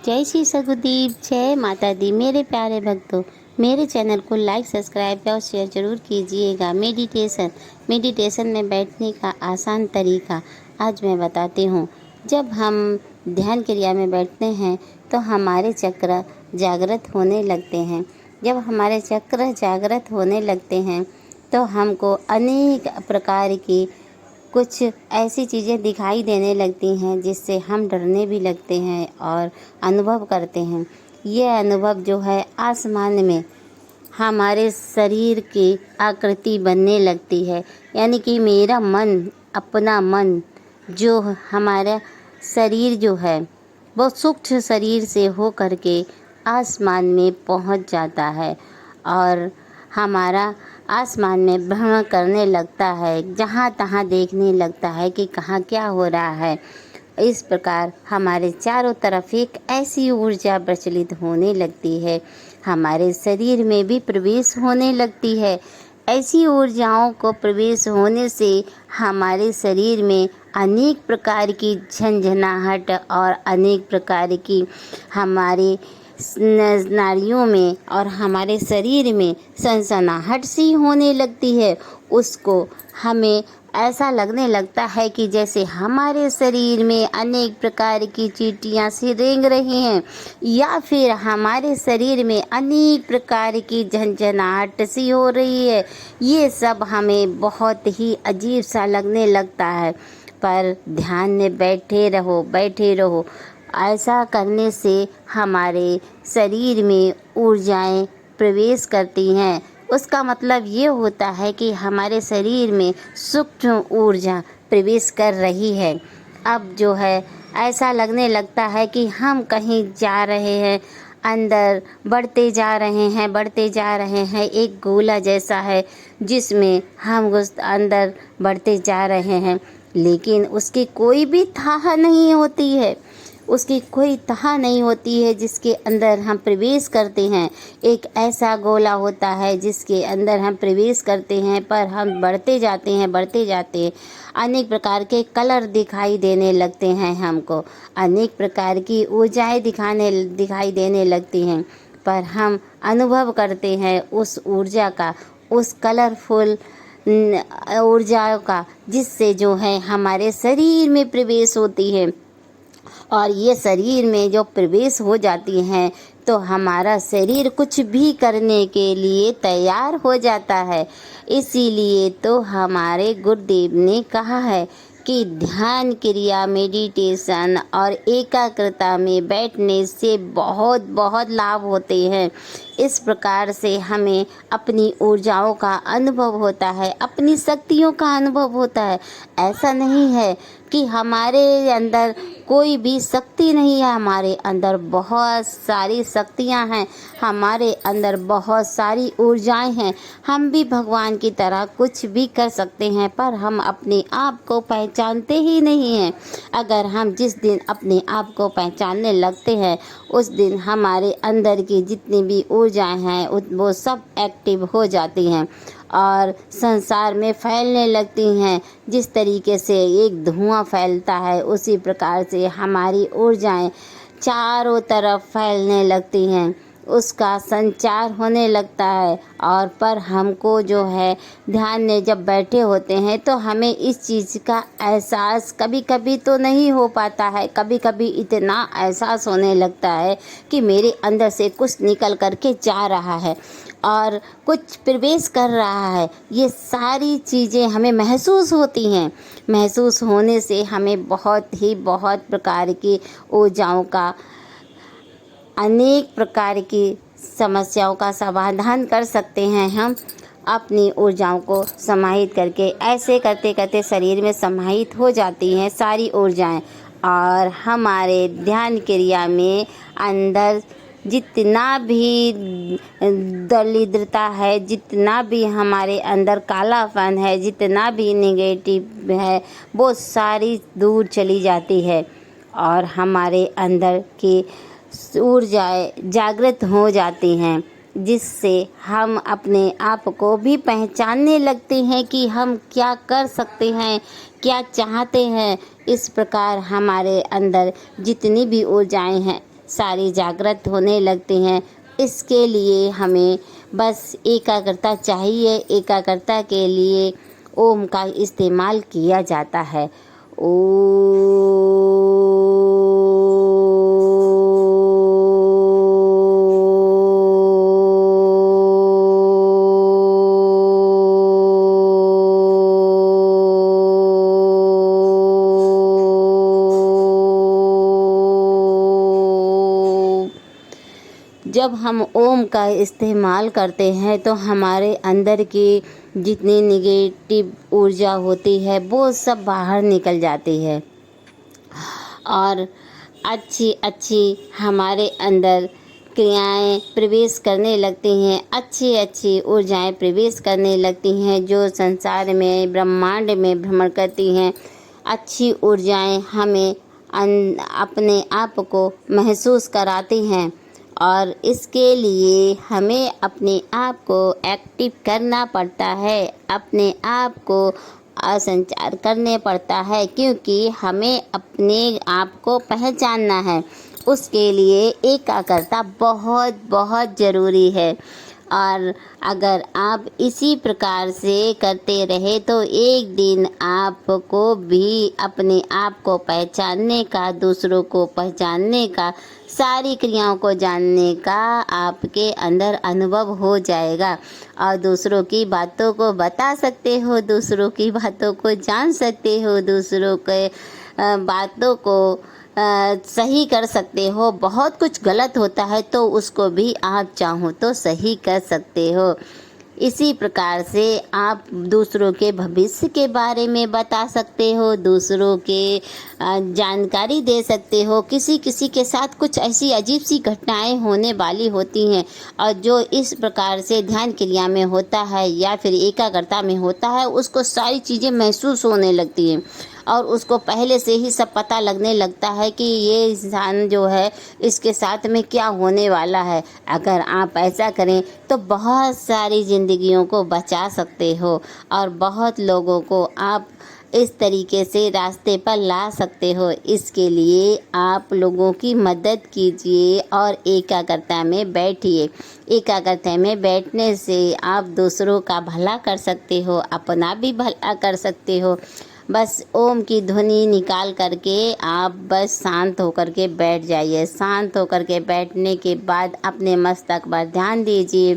जय श्री सगुदीप, जय माता दी। मेरे प्यारे भक्तों, मेरे चैनल को लाइक, सब्सक्राइब और शेयर जरूर कीजिएगा। मेडिटेशन में बैठने का आसान तरीका आज मैं बताती हूँ। जब हम ध्यान क्रिया में बैठते हैं तो हमारे चक्र जागृत होने लगते हैं। जब हमारे चक्र जागृत होने लगते हैं तो हमको अनेक प्रकार की कुछ ऐसी चीज़ें दिखाई देने लगती हैं जिससे हम डरने भी लगते हैं और अनुभव करते हैं। ये अनुभव जो है आसमान में हमारे शरीर की आकृति बनने लगती है, यानी कि मेरा मन, अपना मन जो हमारा शरीर जो है वो सूक्ष्म शरीर से हो करके आसमान में पहुंच जाता है और हमारा आसमान में भ्रमण करने लगता है, जहाँ तहाँ देखने लगता है कि कहाँ क्या हो रहा है। इस प्रकार हमारे चारों तरफ एक ऐसी ऊर्जा प्रचलित होने लगती है, हमारे शरीर में भी प्रवेश होने लगती है। ऐसी ऊर्जाओं को प्रवेश होने से हमारे शरीर में अनेक प्रकार की झंझनाहट और अनेक प्रकार की हमारे नाड़ियों में और हमारे शरीर में सनसनाहट सी होने लगती है। उसको हमें ऐसा लगने लगता है कि जैसे हमारे शरीर में अनेक प्रकार की चींटियां सी रेंग रही हैं, या फिर हमारे शरीर में अनेक प्रकार की झंझनाहट सी हो रही है। ये सब हमें बहुत ही अजीब सा लगने लगता है, पर ध्यान में बैठे रहो। ऐसा करने से हमारे शरीर में ऊर्जाएं प्रवेश करती हैं। उसका मतलब ये होता है कि हमारे शरीर में सूक्ष्म ऊर्जा प्रवेश कर रही है। अब जो है ऐसा लगने लगता है कि हम कहीं जा रहे हैं, अंदर बढ़ते जा रहे हैं। एक गोला जैसा है जिसमें हम उस अंदर बढ़ते जा रहे हैं, लेकिन उसकी कोई भी थाह नहीं होती है। जिसके अंदर हम प्रवेश करते हैं। एक ऐसा गोला होता है जिसके अंदर हम प्रवेश करते हैं, पर हम बढ़ते जाते हैं। अनेक प्रकार के कलर दिखाई देने लगते हैं हमको, अनेक प्रकार की ऊर्जाएं दिखाई देने लगती हैं, पर हम अनुभव करते हैं उस ऊर्जा का, उस कलरफुल ऊर्जा का, जिससे जो है हमारे शरीर में प्रवेश होती है। और ये शरीर में जो प्रवेश हो जाती हैं तो हमारा शरीर कुछ भी करने के लिए तैयार हो जाता है। इसीलिए तो हमारे गुरुदेव ने कहा है कि ध्यान क्रिया, मेडिटेशन और एकाग्रता में बैठने से बहुत बहुत लाभ होते हैं। इस प्रकार से हमें अपनी ऊर्जाओं का अनुभव होता है, अपनी शक्तियों का अनुभव होता है। ऐसा नहीं है कि हमारे अंदर कोई भी शक्ति नहीं है, हमारे अंदर बहुत सारी शक्तियां हैं, हमारे अंदर बहुत सारी ऊर्जाएं हैं। हम भी भगवान की तरह कुछ भी कर सकते हैं, पर हम अपने आप को पहचानते ही नहीं हैं। अगर हम जिस दिन अपने आप को पहचानने लगते हैं, उस दिन हमारे अंदर की जितनी भी ऊर्जाएं हैं वो सब एक्टिव हो जाती हैं और संसार में फैलने लगती हैं। जिस तरीके से एक धुआं फैलता है, उसी प्रकार से हमारी ऊर्जाएं चारों तरफ फैलने लगती हैं, उसका संचार होने लगता है। और पर हमको जो है ध्यान में जब बैठे होते हैं तो हमें इस चीज़ का एहसास कभी कभी तो नहीं हो पाता है। कभी कभी इतना एहसास होने लगता है कि मेरे अंदर से कुछ निकल करके जा रहा है और कुछ प्रवेश कर रहा है। ये सारी चीज़ें हमें महसूस होती हैं। महसूस होने से हमें बहुत प्रकार की ऊर्जाओं का, अनेक प्रकार की समस्याओं का समाधान कर सकते हैं। हम अपनी ऊर्जाओं को समाहित करके, ऐसे करते करते शरीर में समाहित हो जाती हैं सारी ऊर्जाएं, और हमारे ध्यान क्रिया में अंदर जितना भी दरिद्रता है, जितना भी हमारे अंदर कालापन है, जितना भी नेगेटिव है, वो सारी दूर चली जाती है और हमारे अंदर की ऊर्जाएं जागृत हो जाती हैं, जिससे हम अपने आप को भी पहचानने लगते हैं कि हम क्या कर सकते हैं, क्या चाहते हैं। इस प्रकार हमारे अंदर जितनी भी ऊर्जाएं हैं सारी जागृत होने लगते हैं। इसके लिए हमें बस एकाग्रता चाहिए। एकाग्रता के लिए ओम का इस्तेमाल किया जाता है। जब हम ओम का इस्तेमाल करते हैं तो हमारे अंदर की जितनी निगेटिव ऊर्जा होती है वो सब बाहर निकल जाती है और अच्छी अच्छी हमारे अंदर क्रियाएं प्रवेश करने लगती हैं। अच्छी अच्छी ऊर्जाएं प्रवेश करने लगती हैं जो संसार में ब्रह्मांड में भ्रमण करती हैं। अच्छी ऊर्जाएं हमें अपने आप को महसूस कराती हैं और इसके लिए हमें अपने आप को एक्टिव करना पड़ता है, अपने आप को संचार करने पड़ता है, क्योंकि हमें अपने आप को पहचानना है। उसके लिए एकाग्रता बहुत बहुत ज़रूरी है और अगर आप इसी प्रकार से करते रहे तो एक दिन आपको भी अपने आप को पहचानने का, दूसरों को पहचानने का, सारी क्रियाओं को जानने का आपके अंदर अनुभव हो जाएगा और दूसरों की बातों को बता सकते हो, दूसरों की बातों को जान सकते हो, दूसरों के बातों को सही कर सकते हो। बहुत कुछ गलत होता है तो उसको भी आप चाहो तो सही कर सकते हो। इसी प्रकार से आप दूसरों के भविष्य के बारे में बता सकते हो, दूसरों के जानकारी दे सकते हो। किसी किसी के साथ कुछ ऐसी अजीब सी घटनाएं होने वाली होती हैं और जो इस प्रकार से ध्यान क्रिया में होता है या फिर एकाग्रता में होता है उसको सारी चीज़ें महसूस होने लगती हैं और उसको पहले से ही सब पता लगने लगता है कि ये इंसान जो है इसके साथ में क्या होने वाला है। अगर आप ऐसा करें तो बहुत सारी ज़िंदगियों को बचा सकते हो और बहुत लोगों को आप इस तरीके से रास्ते पर ला सकते हो। इसके लिए आप लोगों की मदद कीजिए और एकाग्रता में बैठिए। एकाग्रता में बैठने से आप दूसरों का भला कर सकते हो, अपना भी भला कर सकते हो। बस ओम की ध्वनि निकाल करके आप बस शांत होकर के बैठ जाइए। शांत होकर के बैठने के बाद अपने मस्तक पर ध्यान दीजिए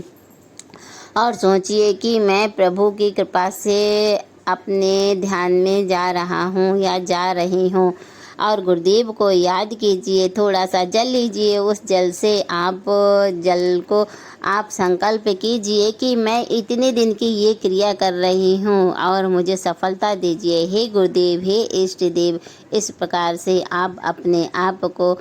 और सोचिए कि मैं प्रभु की कृपा से अपने ध्यान में जा रहा हूँ या जा रही हूँ और गुरुदेव को याद कीजिए। थोड़ा सा जल लीजिए, उस जल से आप जल को आप संकल्प कीजिए कि मैं इतने दिन की ये क्रिया कर रही हूँ और मुझे सफलता दीजिए। हे गुरुदेव, हे इष्ट देव। इस प्रकार से आप अपने आप को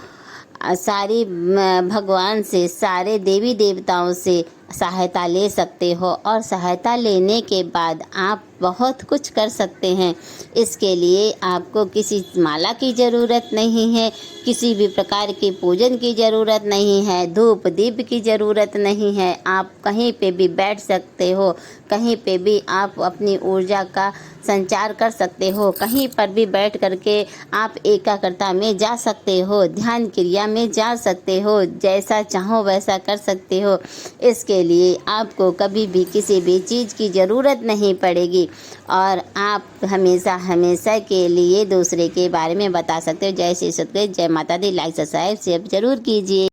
सारी भगवान से, सारे देवी देवताओं से सहायता ले सकते हो और सहायता लेने के बाद आप बहुत कुछ कर सकते हैं। इसके लिए आपको किसी माला की ज़रूरत नहीं है, किसी भी प्रकार के पूजन की ज़रूरत नहीं है, धूप दीप की ज़रूरत नहीं है। आप कहीं पे भी बैठ सकते हो, कहीं पे भी आप अपनी ऊर्जा का संचार कर सकते हो, कहीं पर भी बैठ करके आप एकाग्रता में जा सकते हो, ध्यान क्रिया में जा सकते हो, जैसा चाहो वैसा कर सकते हो। इसके लिए आपको कभी भी किसी भी चीज़ की ज़रूरत नहीं पड़ेगी और आप हमेशा हमेशा के लिए दूसरे के बारे में बता सकते हो। जय श्री सतगुरु, जय माता दी। लाइक सब्सक्राइब शेयर जरूर कीजिए।